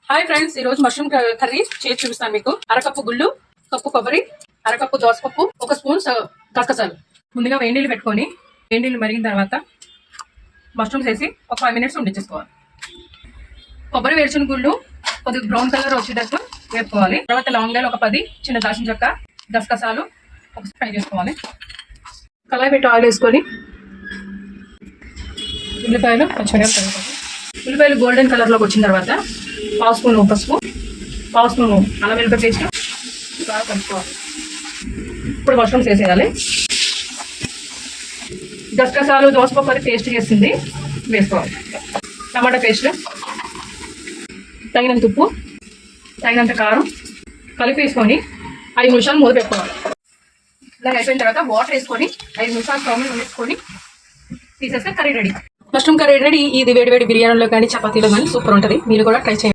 Hi friends, ఈ రోజు mushroom curry చేసి చూపిస్తాను మీకు. అరకప్పు గుళ్ళు, కప్పు కొబ్బరి, అరకప్పు దోసపప్పు, 1 స్పూన్ గసగసాలు. ముందుగా వేడి నీళ్ళు పెట్టుకొని వేడి నీళ్ళు మరిగిన తర్వాత మష్రూమ్స్ వేసి ఒక 5 మినిట్స్ ఉండించేసుకోవాలి. కొబ్బరి వేరుచిన గుళ్ళు కొద్దిగా బ్రౌన్ కలర్ వచ్చేటట్టు వేపుకోవాలి. తర్వాత లవంగాలు ఒక 10, చిన్న దాల్చిన చెక్క, గసగసాలు ఒక ఫ్రై చేసుకోవాలి. కళాయి పెట్టి ఆయిల్ వేసుకొని ఉల్లిపాయలు పచ్చిమిరపకాయలు కలుపుకోవాలి. ఉల్లిపాయలు గోల్డెన్ కలర్లోకి వచ్చిన తర్వాత 1 స్పూన్ పసుపు, 1 స్పూన్ అల్లం వెల్లుల్లి పేస్ట్ బాగా కలుపుకోవాలి. ఇప్పుడు మష్రూమ్స్ వేసేయాలి. గసగసాలు దోసపప్పు అది పేస్ట్ చేసింది వేసుకోవాలి. టమాటా పేస్ట్, తగినంత ఉప్పు, తగినంత కారం కలిపి వేసుకొని 5 నిమిషాలు మూత పెట్టుకోవాలి. ఇలా అయిపోయిన తర్వాత వాటర్ వేసుకొని 5 నిమిషాలు స్టవ్ మీద వేసుకొని తీసేస్తే curry ready. Mushroom curry ready. ఇది వేడి వేడి బిర్యానీలో కానీ చపాతీలో కానీ సూపర్ ఉంటుంది. మీరు కూడా ట్రై చేయండి.